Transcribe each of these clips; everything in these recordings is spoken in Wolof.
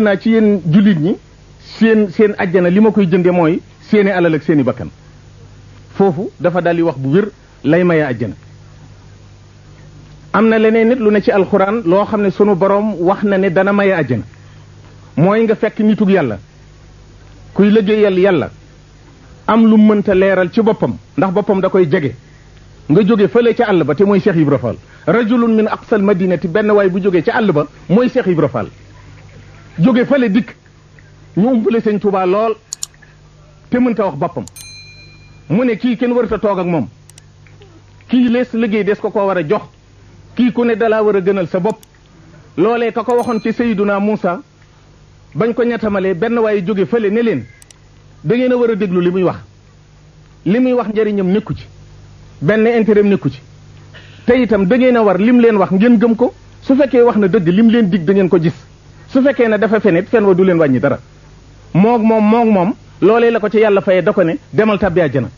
naa ci yéen jullit ñi seen ajjana li ma koy jënde mooy seeni alal ak seeni bakkan foofu dafa daldi wax bu wér lay maye ajjana am na leneen nit lu ne ci alxuraan loo xam ne sunu boroom wax na ne dana maye ajjana mooy nga fekk nitug yàlla kuy liggéeyal yàlla am lu mënta leeral ci boppam ndax boppam da koy jege nga jóge fële ca àll ba te mooy Cheikh Ibra Fall rajulun min aqsal madinati benn waay bu jógee ca àll ba mooy Cheikh Ibra Fall jóge fële dikk ñu umpale sëñ Tuubaa lool te mënta wax boppam mu ne kii kenn warata toog ak moom kii lees liggéey des ko war a jox kii ku ne dalaa war a gënal sa bopp loolee ka ko waxoon ci Seyduna Muusa bañ ko ñettamalee benn waaye jóge fële ne leen da ngeen a war a déglu li muy wax njëriñam nekku ci benn intérêt nekku ci te itam da ngeen a war lim leen wax ngeen gëm ko su fekkee wax na dëgg lim leen dig da ngeen ko gis su fekkee ne dafa fenit fen wa du leen wàññi dara moog moom loolee la ko ci yàlla fayee da ko ne demal tabbi àjjana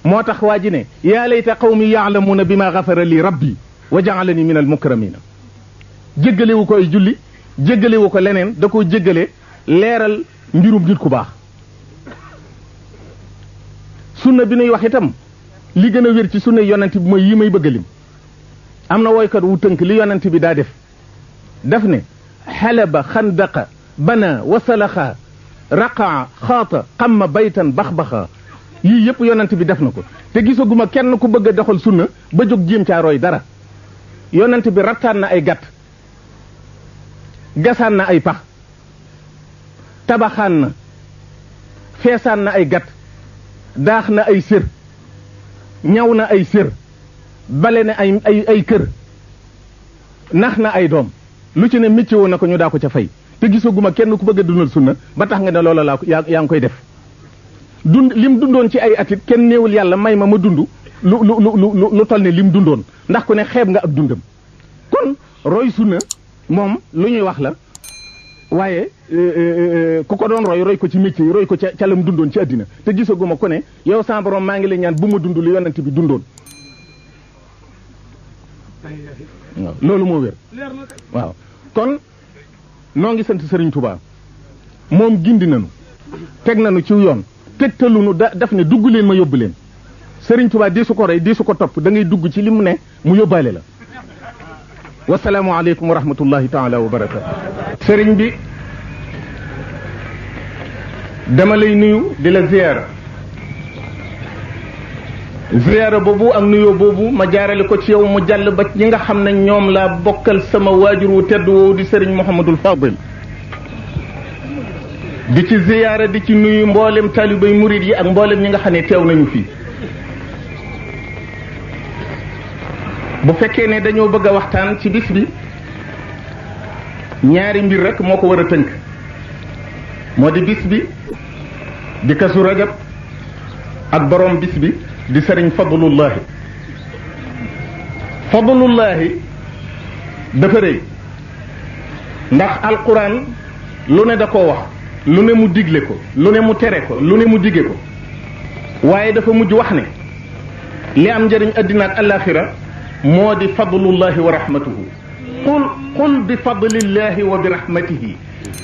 moo tax waa ji ne yaa layta qawmi yaalamuuna bi ma gafara li rabbi wa jaalani min al mukramina jéggalewu ko ay julli jéggalewu ko leneen da koo jéggale leeral mbirum nit ku baax sunna bi nuy wax itam li gën a wér ci sunna yonent bi mooy yi may bëgg lim am na woykat wu tënk li yonent bi daa def ne xalaba xandaqa bana wasalaxa raqaa xaata xamma baytan baxbaxa yii yëpp yonent bi def na ko te gisaguma kenn ku bëgg a doxal sunna ba jóg jéem caa roy dara yonent bi rattaan na ay gàtt gasaan na ay pax tabaxaan na feesaan na ay gàtt daax na ay sér ñaw na ay sér bale na ay kër nax na ay doom lu ci ne métier woon na ko ñu daa ko ca fay te gisaguma kenn ku bëgg a dundal sunna ba tax nga ne loola yaa ngi koy def lim dundoon ci ay atit kenn néewul yàlla may ma dund lu toll ne lim dundoon ndax ku ne xeeb nga ak dundam kon roy sunna moom lu ñuy wax la waaye ku ko doon roy ko ci métier roy ko ca lam dundoon ci àddina te gisaguma ku ne yow sa borom maa ngi lay ñaan bu ma dund lu yonent bi dundoon waaw loolu moo wér waaw kon noo ngi sant Serigne Touba moom gindi nañu teg nañu ci yoon tegtalunu daf ne dugg leen ma yóbbu leen Serigne Touba di su ko rey di su ko topp da ngay dugg ci li mu ne mu yóbbaale la wasalaamu aleykum wa rahmatullahi taala wa barakatu sëriñ bi dama lay nuyu di la ziyaara boobu ak nuyoo boobu ma jaarale ko ci yow mu jàll ba ñi nga xam ne ñoom laa bokkal sama waajur wu tedd woowu di sëriñ Mouhamadul Fadil di ci ziyaara di ci nuyu mboolem taalibay murid yi ak mboolem ñi nga xam ne teew nañu fii bu fekkee ne dañoo bëgg a waxtaan ci bis bi ñaari mbir rek moo ko war a tënk moo di bis bi di Kazu Rajab ak borom bis bi di sëriñ Fadlullahi dafa rëy ndax alquran lu ne da koo wax lu ne mu digle ko lu ne mu tere ko lu ne mu dige ko waaye dafa mujj wax ne li am njëriñ addina ak alaxira moo di fadlullahi wa rahmatuhu qul bi fadlillahi wa bi rahmatihi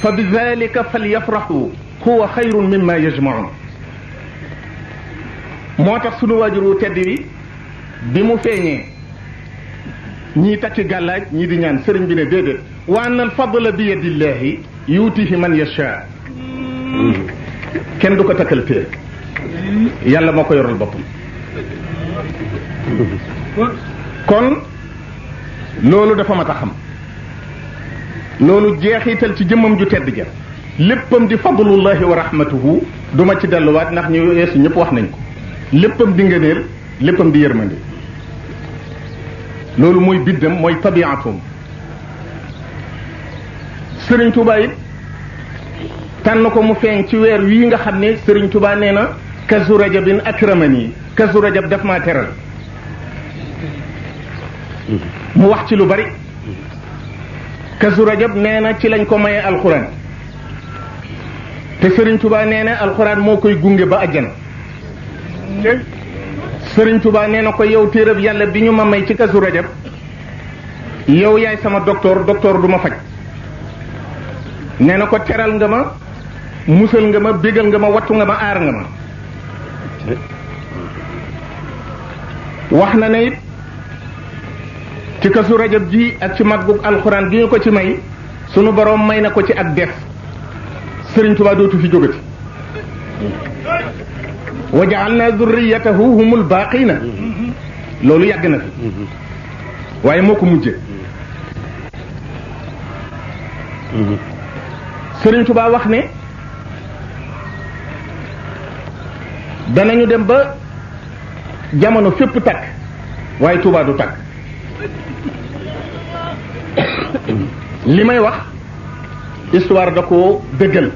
fa bi dalika falyafraxu huwa xayrun mimma yajmaun moo tax sunu waajuru tedd bi mu feeñee ñii takki gàllaaj ñii di ñaan sëriñ bi ne déedéet wa anna al fadla bi yadillahi yuutihi man yasha kenn du ko takkal téere yàlla moo ko yoral boppam kon loolu dafa mat a xam loolu jeexital ci jëmmam ju tedd ja léppam di fadlullahi wa rahmatuhu duma ci delluwaat ndax ñu weesu ñëpp wax nañ ko léppam di ngëneel léppam di yërmande loolu mooy biddam mooy tabiatum Sëriñ Tuubaa it tànn ko mu feeñ ci weer wii nga xam ne Sëriñ Tuubaa nee na Kazu Rajabin akramani Kazu Rajab daf maa teral mu wax ci lu bari Kazu Rajab nee na ci lañ ko maye alxuraan te Sëriñ Tuubaa nee na alxuraan moo koy gunge ba àjjana Sëriñ Tuubaa nee na ko yow téereb yàlla bi ñu ma may ci Kazu Rajab yow yaay sama docteur du ma faj nee na ko teral nga ma musal nga ma bégal nga ma wattu nga ma aar nga ma wax na ne it ci kasu rajab ji ak ci màggug alxuraan gi ñu ko ci may sunu boroom may na ko ci ak def Sëriñ Tuubaa dootu fi jógati wa ja'alna zurriyatahu humul baaqina loolu yàgg na fi waaye moo ko mujje Sëriñ Tuubaa wax ne danañu dem ba jamono fépp takk waaye Tuubaa du takk li may wax histoire da ko dëggal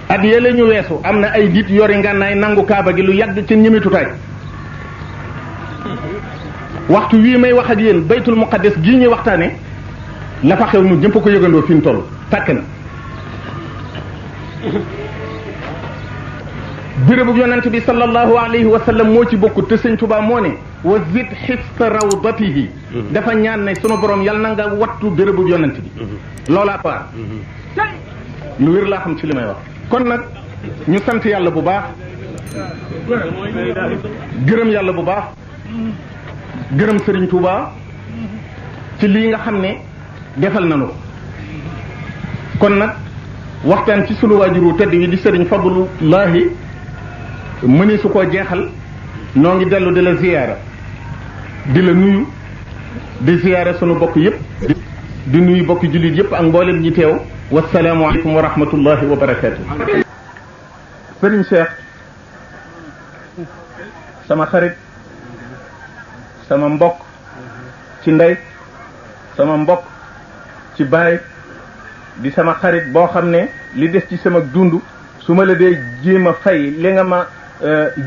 at yële ñu weesu am na ay nit yori ngànnaay nangu kaaba gi lu yàgg ci ñemitutaay waxtu wii may wax ak yéen baytul muqaddas gii ñuy waxtaane la fa xew nu ñëpp ko yëgandoo fi mu toll tàkk na bérébu yonent bi sallallahu alayhi wa sallam moo ci bokkut te sëñ Tuubaa moo ne wa zid xifsa rawdatihi dafa ñaan ne sunu borom yal na nga wattu bérébu yonent bi loolaa ko aar lu wér laa xam ci li may wax kon nag ñu sant yàlla bu baax gërëm yàlla bu baax gërëm sëriñ Tuubaa ci lii nga xam ne defal nañu ko kon nag waxtaan ci sunu waajuru tedd wi di sëriñ Fadlullahi mëni su koo jeexal noo ngi dellu di la ziyaara di la nuyu di ziyaara sunu bokk yépp di nuyu bokki jullit yépp ak mboolem ñi teew wasalaamu aleykum wa rahmatullahi wa barakaatu. Sëriñ Cheikh sama xarit sama mbokk ci ndey sama mbokk ci baay di sama xarit boo xam ne li des ci sama dund su ma la dee jéem a fay li nga ma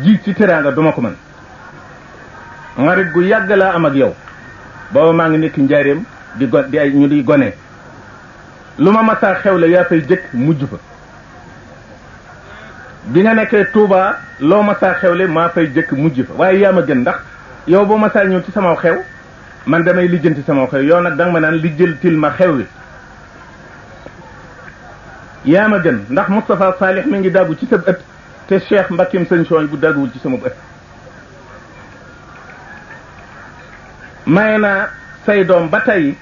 ji ci teraanga duma ko mën xarit gu yàgg laa am ak yow booba maa ngi nekk njaareem ñu di gone lu ma masaa xew la yaa fay jëkk mujj fa bi nga nekkee Touba loo masaa xewle maa fay jëkk mujj fa waaye yaa ma gën ndax yow boo masaa ñëw ci sama xew man damay lijjanti sama xew yow nag danga ma naan lijjantil ma xew wi yaa ma gën ndax Moustapha Salih mi ngi daggu ci sa ëtt te Cheikh Mbakkim sëñ Sooy bu dagguwul ci sama ëtt maye naa say doom ba tey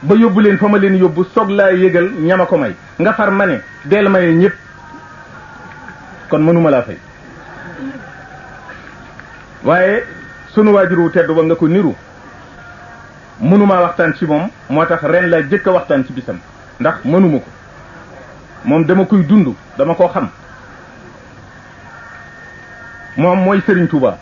ba yóbbu leen fa ma leen yóbbu soog laa yëgal ñama ko may nga far ma ne deel maye ñëpp kon mënuma laa fay waaye sunu waajuru tedd ba nga ko niru mënumaa waxtaan ci moom moo tax ren laa jëkk a waxtaan ci bisam ndax mënuma ko moom dama koy dund dama koo xam moom mooy Serigne Touba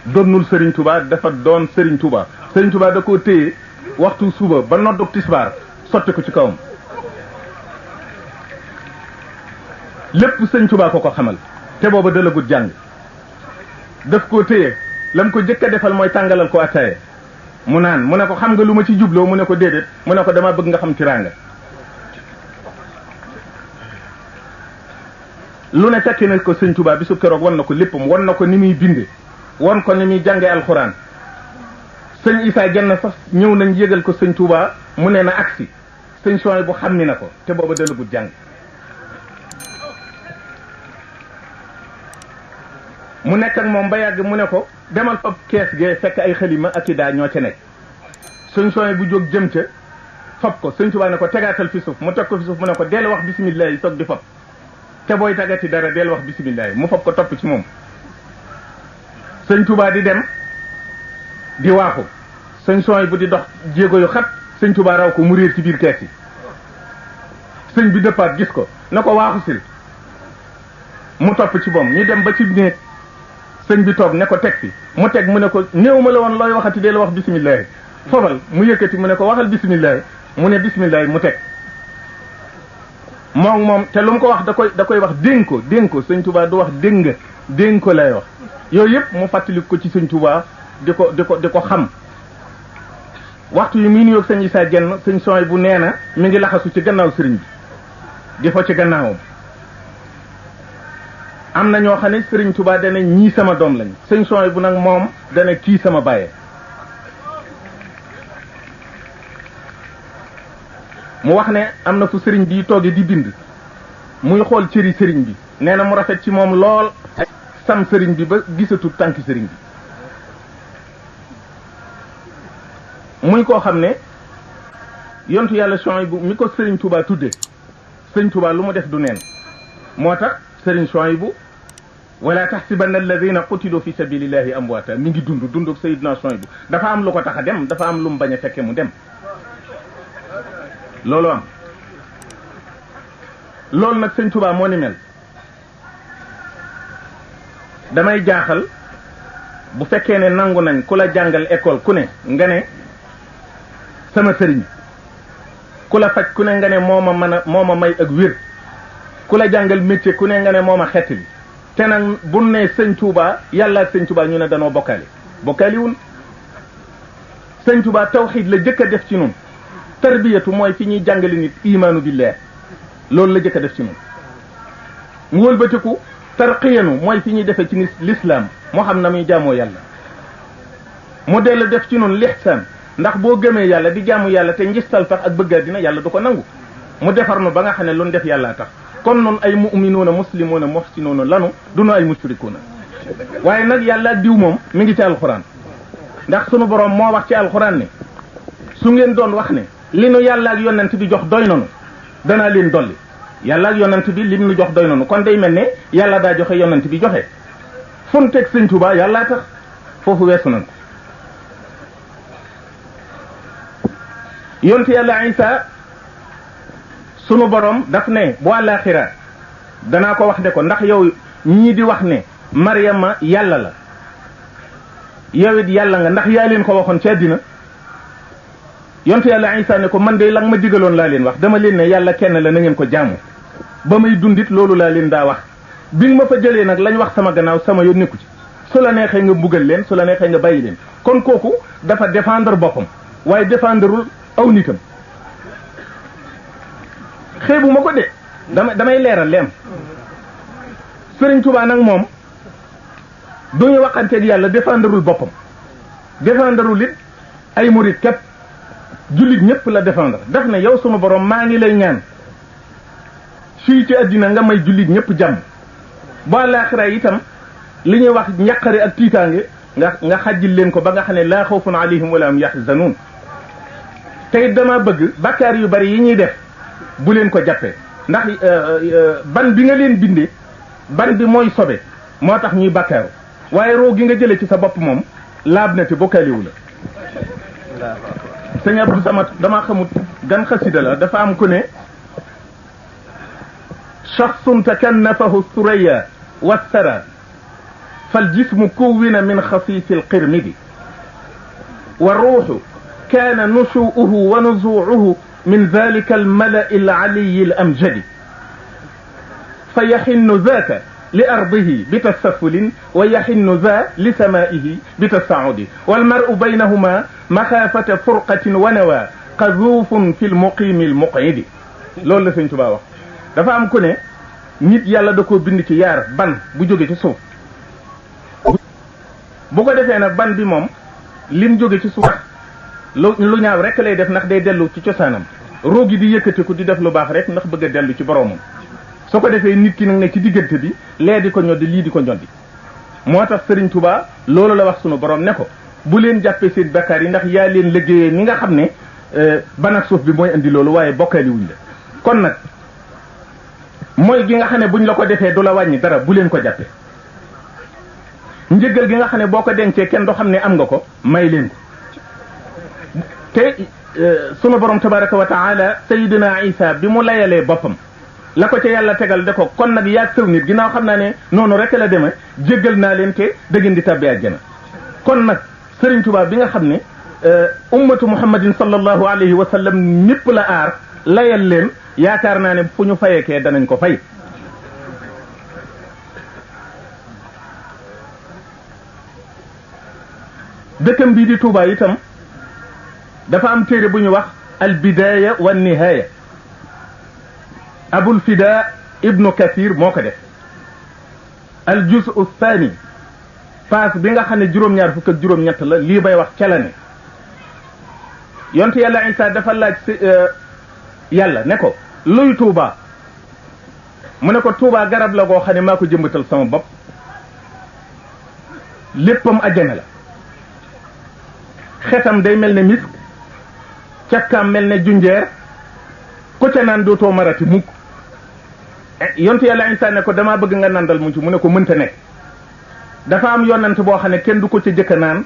donnul Serigne Touba dafa doon Serigne Touba Serigne Touba da koo téye waxtu suba ba noddug tisbaar sotti ko ci kawam lépp Serigne Touba ko ko xamal te booba dalagut jàng daf koo téye lam ko jëkk a defal mooy tàngalal ko attaaye mu naan mu ne ko xam nga lu ma ci jubloo mu ne ko déedéet mu ne ko dama bëgg nga xam tiraanga lu ne fekki na ko sëñ Touba bi su keroog wan na ko léppam wan na ko ni muy binde wan ko ni muy jànge alxuraan sëñ Issa Dieng sax ñëw nañ yëgal ko sëñ Touba mu ne na agsi sëñ Soy bu xam ni na ko te booba dalagut jàng mu nekk ak moom ba yàgg mu ne ko demal fab kees gee fekk ay xalima ak i daa ñoo ca nekk sëñ Soy bu jóg jëm ca fab ko sëñ Touba ne ko tegaatal fi suuf mu teg ko fi suuf mu ne ko deel wax bisimilah yi soog di fab te booy tagati dara deel wax bisimilah mu fab ko topp ci moom sëñ Touba di dem di waaxu sëñ Soy bu di dox jéego yu xat sëñ Touba raw ko mu réer ci biir kees yi sëñ bi dëppaat gis ko na ko waaxu sil mu topp ci moom ñu dem ba ci néeg sëñ bi toog ne ko teg fi mu teg mu ne ko néew ma la woon looy waxati deel wax bisimilah fobal mu yëkkati mu ne ko waxal bisimilah mu ne bisimilah mu teg moom te lu mu ko wax da koy wax dénk ko sëñ Touba du wax dégg nga dénk ko lay wax yooyu yëpp mu fàttali ko ci sëñ Touba di ko xam waxtu yi muy nuyoog sëñ Issa Dieng sëñ Soy bu nee na mi ngi laxasu ci gannaaw sëriñ bi di fa ci gannaawam am na ñoo xam ne sëriñ Touba dana ñii sama doom lañ sëñ Soy bu nag moom dana kii sama bàyyee mu wax ne am na fu sëriñ bi toogee di bind muy xool cëri sëriñ bi nee na mu rafet ci moom lool sam sëriñ bi ba gisatul tànki sëriñ bi muy koo xam ne yontu yàlla Shuaybu mi ko sëriñ Touba tudde sëriñ Touba lu mu def du neen moo tax sëriñ Shuaybu wala taxsibanna alladina qutilu fi sabilillahi amwaata mi ngi dunduk Seydina Shuaybu dafa am lu ko tax a dem dafa am lu mu bañ a fekke mu dem loolu am loolu nag sëriñ Touba moo ni mel damay jaaxal bu fekkee ne nangu nañ ku la jàngal école ku ne nga ne sama sëriñ ku la faj ku ne nga ne moo ma may ak wér ku la jàngal métier ku ne nga ne moo ma xettali te nag bu ne sëñ Touba yàlla ak sëñ Touba ñu ne danoo bokkaali wun sëñ Touba tawxiid la jëkk a def ci nun tarbiyatu mooy fi ñuy jàngale nit imaanu billah loolu la jëkk a def ci nun mu wëlbatiku tarqiyanu mooy fi ñuy defee ci l'islam moo xam na muy jaamoo yàlla mu dellu def ci nun lihsaan ndax boo gëmee yàlla di jaamu yàlla te ngistal tax ak bëgga dina yàlla du ko nangu mu defar nu ba nga xam ne lu nu def yàlla tax kon nun ay mu'minuuna muslimuuna muhsinuuna lanu du nu ay mushrikuuna waaye nag yàlla ak diw moom mi ngi ci alxuraan ndax sunu borom moo wax ci alxuraan ne su ngeen doon wax ne li nu yàlla ak yonent bi jox doy nanu danaa leen dolli yàlla ak yonent bi lim nu jox doy nanu kon day mel ne yàlla daa joxe yonent bi joxe fu nu teg sëñ Tuubaa yàllaa tax foofu weesu nan ko yonte yàlla Isa sunu borom daf ne bu àllaaxira danaa ko wax ne ko ndax yow ñii di wax ne Maryama yàlla la yow it yàlla nga ndax yaa leen ko waxoon ci àddina yonte yàlla Isa ne ko man de la nga ma digaloon laa leen wax dama leen ne yàlla kenn la na ngeen ko jaamu ba may dundit loolu laa leen daa wax bi nga ma fa jëlee nag lañ wax sama gannaaw sama yoon nekku ci su la neexee nga mbugal leen su la neexee nga bàyyi leen kon kooku dafa défendre boppam waaye défendreul aw nitam xeebu ma ko de damay leeral leen Sëriñ Tuubaa nag moom duñu waxanteeg yàlla défendreul boppam défendreul it ay murit képp jullit ñëpp la défendre daf ne yow suma borom maa ngi lay ñaan fii ci àddina nga may jullit ñëpp jàmm ba laaxira itam li ñuy wax njaqare ak tiitaange nga xajjil leen ko ba nga xam ne laa xawfun alayhim wala hum yaxzanuun tey dama bëgg bakkaar yu bari yi ñuy def bu leen ko jàppee ndax ban bi nga leen bindee ban bi mooy sobe moo tax ñuy bakkaaru waaye roo gi nga jëlee ci sa bopp moom laab na te bokkaaliwu la sëñ Abdou Samad dama xamut gan xasida la dafa am ku ne shaxsun takannafahu suraya wassara fal jismu kuwina min xasiisi alqirmidi wa ruuxu kaana nushuuhu wa nuzuuhu min dalika almalai alaliyi alamjadi fa yaxinnu zaaka li ardihi bitasafulin wa yaxinnu za li samaihi bitasaudi walmaru baynahuma maxaafata furqatin wa nawa qazuufun fi lmuqimi almuqidi loolu la Sëñ Tuubaa wax dafa am ku ne nit yàlla da koo bind ci yaar ban bu jóge ci suuf bu ko defee nag ban bi moom lim jóge ci suuf lu ñaaw rek lay def ndax day dellu ci cosaanam roogi di yëkkatiku di def lu baax rek ndax bëgg a dellu ci boroomam su ko defee nit ki nag ne ci diggante bi lee di ko ñoddi lii di ko ñoddi moo tax Sëriñ Tuubaa loolu la wax sunu borom ne ko bu leen jàppee seen bakkaar yi ndax yaa leen liggéeyee ni nga xam ne ban ak suuf bi mooy indi loolu waaye bokkaali wuñ la kon nag mooy gi nga xam ne buñ la ko defee du la wàññi dara bu leen ko jàppee njëggal gi nga xam ne boo ko dencee kenn du xam ne am nga ko may leen ko te sunu borom tabaraka wa taala sayidina Isa bi mu layalee boppam la ko ca yàlla tegal de ko kon nag yaag sëw nit ginnaaw xam naa ne noonu rek la demee jéggal naa leen te da ngeen di tabbi àjjana kon nag Sëriñ Tuubaa bi nga xam ne ummatu muhammadin sallallahu alayhi wa sallam ñëpp la aar layal leen yaakaar naa ne fu ñu fayekee danañ ko fay dëkkam bii di Tuubaa itam dafa am téere bu ñu wax al bidaaya wa nihaaya abul fida ibnu kathir moo ko def al juzu thani paas bi nga xam ne juróom-ñaar fukk ak juróom-ñett la lii bay wax ca la ne yonte yàlla Isa dafa laaj yàlla ne ko luy Touba mu ne ko Touba garab la goo xam ne maa ko jëmbatal sama bopp léppam àjjana la xetam day mel ne misk cafkaam mel ne junjeer ku ca naan dootoo marati mukk yontu yàlla Isaa ne ko damaa bëgg nga nandal mu ci mu ne ko mënta nekk dafa am yonant boo xam ne kenn du ko ca jëkka naan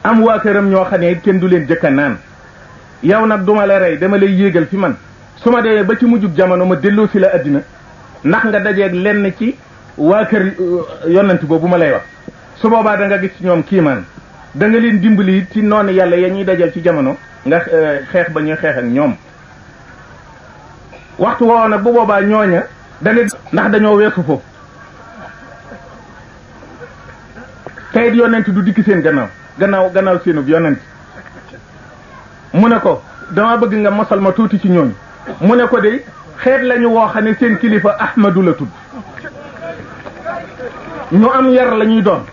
am waa këram ñoo xam ne kenn du leen jëkka naan yow nag duma la rey dama lay yéegal fi man su ma demee ba ci mujjub jamono ma delloo si la àddina ndax nga dajeeg lenn ci waa kër yonant boobu ma lay wax su boobaa da nga gis ci ñoom kiimaan da nga leen dimbali ci noonu yàlla ya ñuy dajal ci jamono nga xeex ba ñuy xeex ak ñoom waxtu woowu nag bu boobaa ñooña da nga ndax dañoo weesu foofu kayit yonent du dikki seen gannaaw seenub yonent mu ne ko dama bëgg nga mosal ma tuuti ci ñooñu mu ne ko de xeet lañu woo xam ne seen kilifa Ahmadu la tudd ñu am yar la ñuy doon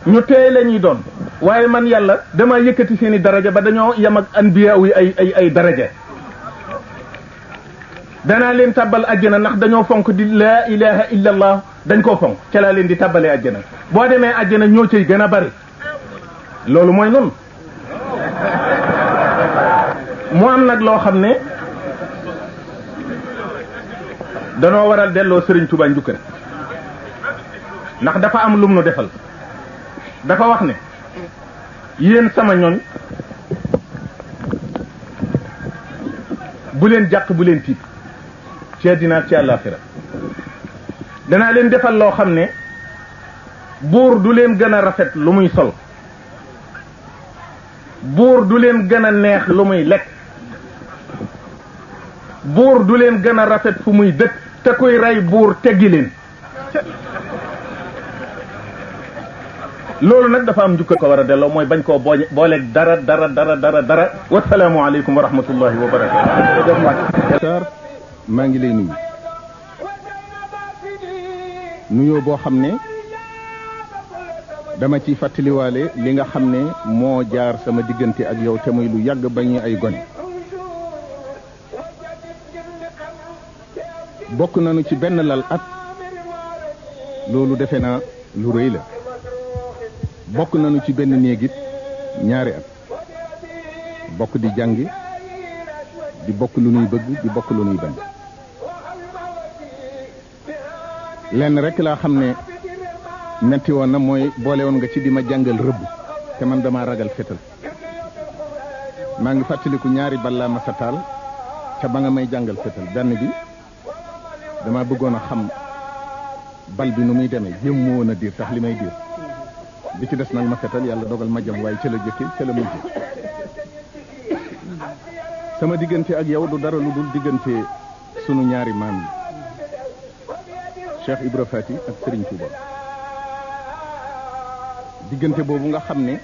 ñu teey la ñuy doon waaye man yàlla dama yëkkati seeni daraja ba dañoo yem ak anbiya yi ay daraja danaa leen tàbbal àjjana ndax dañoo fonk di laa ilaha illa allah dañ koo fonk ca laa leen di tàbbalee àjjana boo demee àjjana ñoo cay gën a bari loolu mooy noonu mu am nag loo xam ne danoo waral delloo Sëriñ Tuubaa njukkal ndax dafa am lum nu defal dafa wax ne yéen sama ñoñ bu leen jàq bu leen tiit ci àddina ci àllaaxira danaa leen defal loo xam ne buur du leen gën a rafet lu muy sol buur du leen gën a neex lu muy lekk buur du leen gën a rafet fu muy dëkk te kuy rey buur teggi leen loolu nag dafa am njukka ko war a delloo mooy bañ koo booleeg dara wasalaamu aleykum wa rahmatullahi wa barakatu maa ngi lay nuyu nuyoo boo xam ne dama ci fàttaliwaale li nga xam ne moo jaar sama diggante ak yow te muy lu yàgg ba ñuy ay gone bokk nañu ci benn lal at loolu defe naa lu rëy la bokk nañu ci benn néegit ñaari at bokk di jàngi di bokk lu nuy bëgg di bokk lu nuy bañ lenn rek laa xam ne metti woon na mooy boole woon nga ci di ma jàngal rëbb te man dama ragal fetal maa ngi fàttaliku ñaari bal laa ma sa taal ca ba nga may jàngal fetal benn bi dama bëggoon a xam bal bi nu muy demee jéem mu woon a diir tax li may diir bi ci des nag ma fetal yàlla dogal ma jam waaye ca la jëkke ca la mujj sama diggante ak yow du dara lu dul diggante sunu ñaari maam yi Cheikh Ibra Fati ak Serigne Touba diggante boobu nga xam ne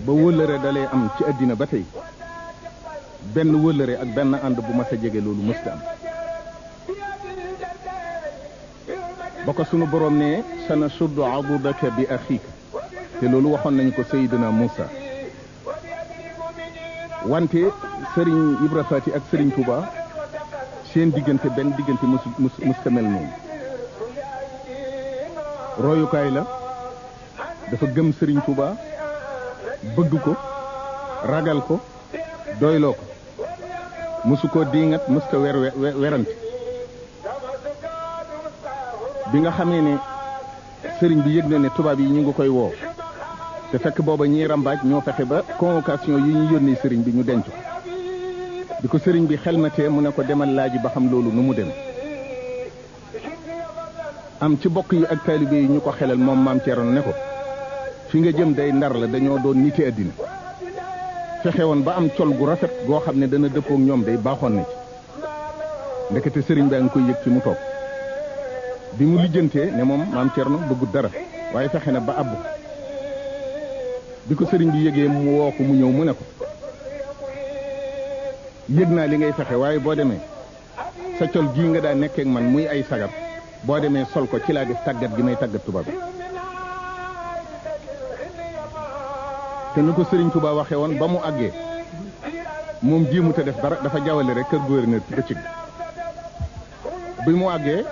ba wëllëre dalee am ci àddina ba tey benn wëllëre ak benn ànd bu ma sa jege loolu mësta am ba ko sunu borom ne sana suddu adudaka bi axiika te loolu waxoon nañu ko Seydina Moussa wante Serigne Ibra Fati ak Serigne Touba seen diggante benn diggante musta mel noonu royukaay la dafa gëm Serigne Touba bëgg ko ragal ko doyloo ko musu ko diingat musta werante bi nga xamee ne sëriñ bi yëg na ne tubaab yi ñu ngi koy woo te fekk booba ñiy rambaaj ñoo fexe ba convocation yi ñu yónnee sëriñ bi ñu denc ko di ko sëriñ bi xelmatee mu ne ko demal laaji ba xam loolu nu mu dem am ci bokk yi ak taalibe yi ñu ko xelal moom maam Thierno ne ko fi nga jëm day Ndar la dañoo doon niti àddina fexe woon ba am col gu rafet goo xam ne dana dëppook ñoom day baaxoon na ci ndekete sëriñ baa ngi koy yëg fi mu toog bi mu lijjantee ne moom maam Thierno bëggut dara waaye fexe na ba abbu bi ko sëriñ bi yëgee mu woo ko mu ñëw mu ne ko yëg naa li ngay fexe waaye boo demee sa col gii nga daa nekkeek man muy ay sagar boo demee sol ko ci laa def tàggat gi may tàggat tubaab bi te ni ko sëriñ Tuubaa waxee woon ba mu àggee moom jéemut a def dara dafa jawale rek kër gouverneur ci bëccëg bi mu àggee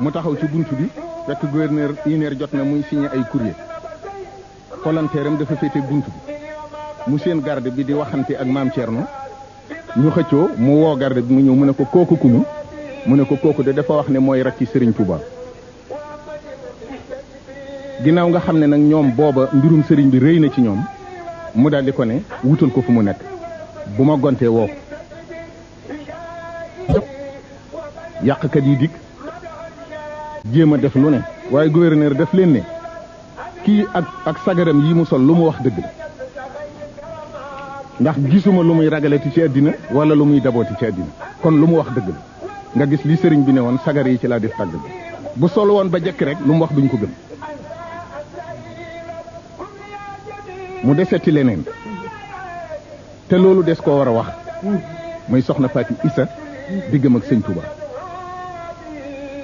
mu taxaw ci bunt bi fekk gouverneur une heure jot na muy signé ay courrier volontaire am dafa féete bunt bi mu seen garde bi di waxante ak maam Thierno ñu xëccoo mu woo garde bi mu ñëw mu ne ko kooku kumu mu ne ko kooku de dafa wax ne mooy rakki Serigne Touba ginnaaw nga xam ne nag ñoom booba mbirum sëriñ bi rëy na ci ñoom mu daal di ko ne wutal ko fu mu nekk bu ma gontee woo ko yàqkat yi dikk jéem a def lu ne waaye gouverneur def leen ne kii ak sagaram yi mu sol lu mu wax dëgg la ndax gisuma lu muy ragalati ci àddina wala lu muy dabooti ci àddina kon lu mu wax dëgg la nga gis li sëriñ bi ne woon sagar yi ci laa def tàgg bi bu sol woon ba jekk rek lu mu wax duñ ko gëm mu deseti leneen te loolu des koo war a wax muy soxna Faati Isa diggam ak sëñ Touba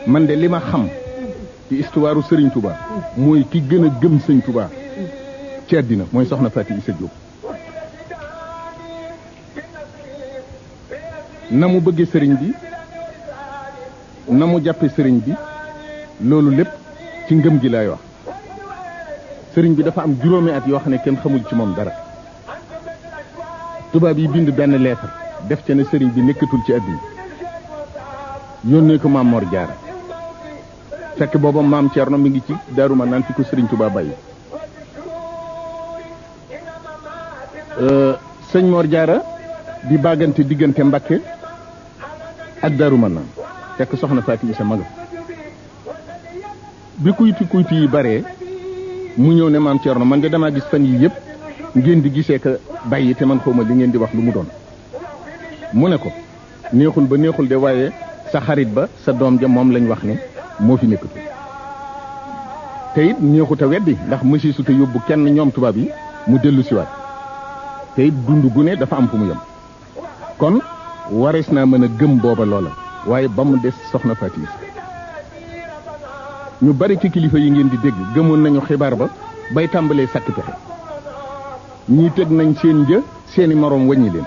man de li ma xam ci histoire sëriñ Touba mooy ki gën a gëm sëñ Touba ci àddina mooy soxna Faati Isa Diop na mu bëggee sëriñ bi na mu jàppe sëriñ bi loolu lépp ci ngëm gi laay wax sëriñ bi dafa am juróomi at yoo xam ne kenn xamul ci moom dara tubaab yi bind benn lettre def ca ne sëriñ bi nekkatul ci àddina yónnee ko maam Mor Jaara fekk booba maam Thierno mi ngi ci Daaru Manaan fi ko sëriñ Touba bàyyi sëñ Mor Jaara di bàggante diggante Mbakke ak Daaru Manaan fekk soxna Faati Isa maga bi kuyti yi bare mu ñëw ne maam Thierno man de damaa gis fan yii yëpp ngeen di gisee ka bàyyi te man xawma li ngeen di wax lu mu doon mu ne ko neexul ba neexul de waaye sa xarit ba sa doom ja moom lañ wax ne moo fi nekkatu te it neexut a weddi ndax mësi su te yóbbu kenn ñoom tubaab yi mu dellu siwaat te it dund gu ne dafa am fu mu yem kon warees naa mën a gëm booba loola waaye ba mu des soxna Faati Isa ñu bari ci kilifa yi ngeen di dégg gëmoon nañu xibaar ba bay tàmbalee sàkk pexe ñii teg nañ seen një seeni moroom wàññi leen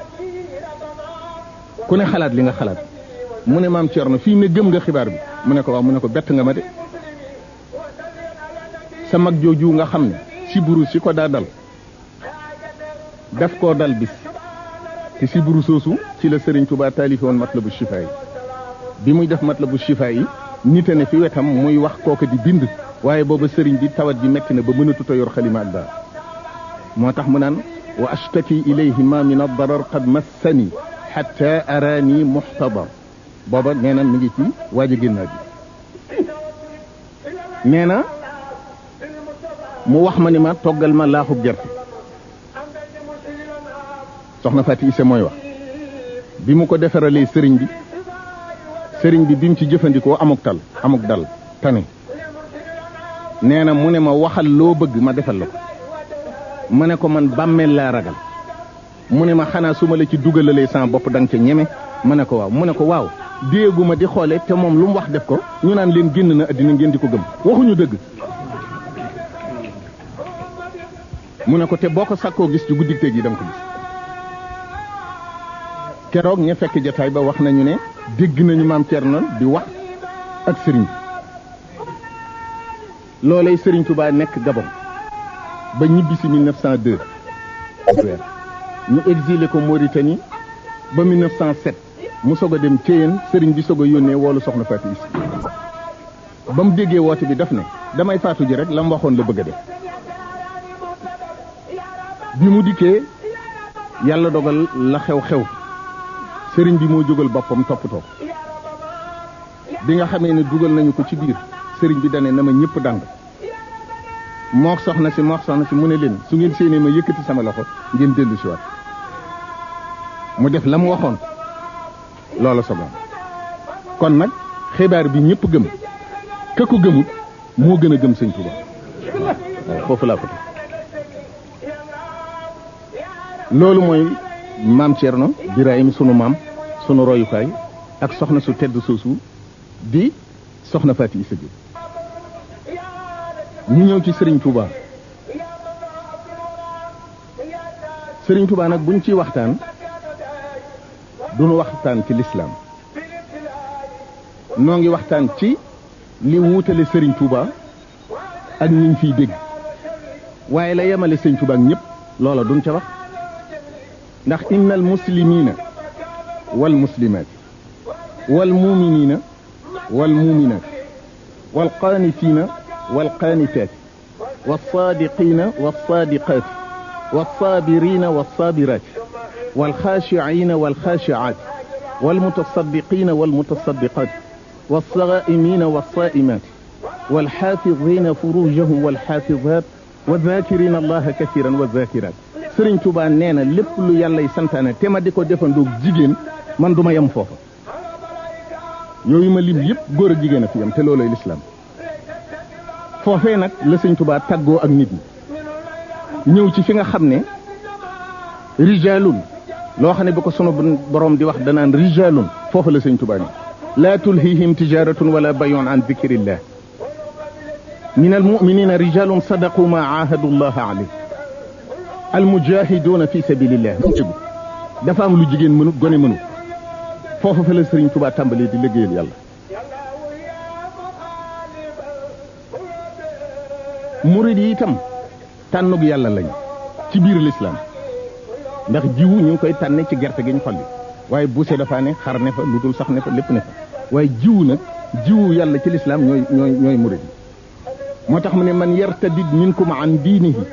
ku ne xalaat li nga xalaat mu ne maam Thierno fii ne gëm nga xibaar bi mu ne ko waaw mu ne ko bett nga ma de sa mag jooju nga xam ne siburu si ko daa dal daf koo dal bis te siburu soosu ci la Serigne Touba taalifi woon Matlabu Chifa yi bi muy def Matlabu Chifa yi nite ne fi wetam muy wax kooka di bind waaye booba sëriñ bi tawat ji metti na ba mënatut a yor xalima ak daal moo tax mu naan wa ashtaki ilayhi ma min ad-darar qad massani hatta arani muhtadar booba nee na mi ngi ci waaj a génnaa ji nee na mu wax ma ni ma toggal ma laaxub gerte soxna Faati Isa mooy wax bi mu ko defaralee sëriñ bi bi mu ci jëfandikoo amuk dal tane nee na mu ne ma waxal loo bëgg ma defal la ko mu ne ko man bàmmeel laa ragal mu ne ma xanaa su ma la ci dugalalee sama bopp danga ca ñeme mu ne ko waaw mu ne ko waaw déeguma di xoole te moom lu mu wax def ko ñu naan leen génn na àddina ngeen di ko gëm waxuñu dëgg mu ne ko te boo ko sakkoo gis ci guddi tey gi danga ko gis keroog ña fekk jataay ba wax nañu ne dégg nañu maam Thierno di wax ak sëriñ bi loolay sëriñ Touba nekk Gabon ba ñibbi si 1902 ñu exilé ko Mauritanie ba 1907 mu soog a dem Thiéyène sëriñ bi soog a yónnee woolu soxna Faati Isa ba mu déggee woote bi daf ne damay faatu ji rek la mu waxoon la bëgg a def bi mu dikkee yàlla dogal la xew sëriñ bi moo jógal boppam toppatoo bi nga xamee ne dugal nañu ko ci biir sëriñ bi dane na ma ñëpp dàng moox soxna si mu ne leen su ngeen séenee ma yëkkati sama loxo ngeen dellu si waat mu def la mu waxoon loola sogoon kon nag xibaar bi ñëpp gëm ka ko gëmut moo gën a gëm sëñ Tuuba waaw foofu laa ko teg loolu mooy maam Thierno Birahim sunu maam sunu royukaay ak soxna su tedd soosu di soxna Faati Isa Diop ñu ñëw ci Serigne Touba Sëriñ Tuubaa nag buñ ciy waxtaan duñu waxtaan ci lislaam noo ngi waxtaan ci li wuutale Sëriñ Tuubaa ak ñiñ fiy dégg waaye la yemale Sëriñ Tuubaa ak ñëpp loola duñ ca wax ndax innal muslimiina wal muslimaat wal muuminiina wal muuminaat wal qaanitiina wal qaanitaat wal saadiqiina wal saadiqaat wal saabiriina wal saabiraat wal xaashiciina wal xaashicaat wal mutasaddiqiina wal mutasaddiqaat wal saa'imiina wal saa'imaat wal xaafiziina furuujahum wal xaafizaat wa zaakiriina allaha kasiiran wa zaakiraat. Sëriñ Tuubaa nee na lépp lu yàllay santaane te ma di ko defandoog jigéen man du ma yem foofa yooyu ma lim yëpp góor ak jigéen a fi yem te looloy lislaam foofee nag la Sëriñ Tuubaa tàggoo ak nit ñi ñëw ci fi nga xam ne rijaalun loo xam ne bi ko sunu borom di wax danaan rijaalun foofa la Sëriñ Tuubaa ni laa tulhihim tijaratun wala bayun an dikrillah min almuminina rijalun sadaqu ma aahadu llaha alayh almujahiduna fi sabilillah dafa am lu jigéen mënut gone mënut foofu fa la Sëriñ Tuubaa tàmbalee di liggéeyal yàlla murid yi itam tànnug yàlla lañ ci biir lislaam ndax jiwu ñu ngi koy tànne ci gerte gi ñu xolli waaye buuse dafa ne xar ne fa lu dul sax ne fa lépp ne fa waaye jiwu nag jiwu yàlla ci lislaam ñooy murid yi moo tax mu ne man yartadid minkum an diinihi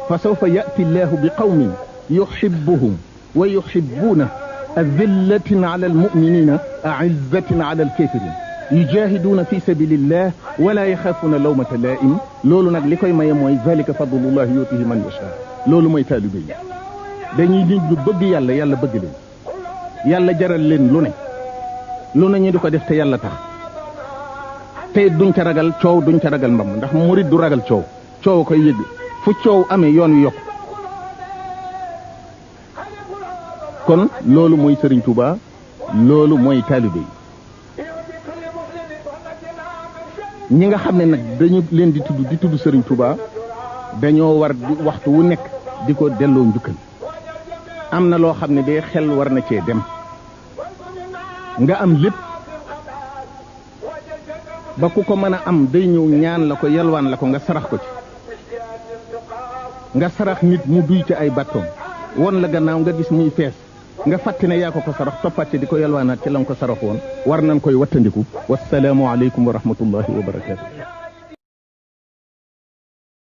fa sawfa ya'ti llahu bi qawmin yuhibbuhum wa yuhibbuuna adillatin ala almuminina aizzatin ala alkafirin yujahiduuna fi sabilillah wala yaxaafuuna lawmata laa'im loolu nag li koy maye mooy zalika fadlullahi yutihi man yasha loolu mooy taalibe yi dañuy nit ñu bëgg yàlla yàlla bëgg leen yàlla jaral leen lu ne ñu di ko def te yàlla tax te duñ ca ragal coow duñ ca ragal mbam ndax murid du ragal coow koy yëgg fu coow amee yoon wi yokk kon loolu mooy Sëriñ Tuubaa loolu mooy taalibe yi ñi nga xam ne nag dañu leen di tudd Sëriñ Tuubaa dañoo war di waxtu wu nekk di ko delloo njukkal am na loo xam ne de xel war na cee dem nga am lépp ba ku ko mën a am day ñëw ñaan la ko yalwaan la ko nga sarax ko ci nga sarax nit mu duy ci ay bàttoom won la gannaaw nga gis muy fees nga fàtte ne yaa ko sarax toppaat ci di ko yalwaanaat ci la nga ko sarax woon war nañ koy wattandiku wasalaamu aleykum wa rahmatullahi wa barakaatu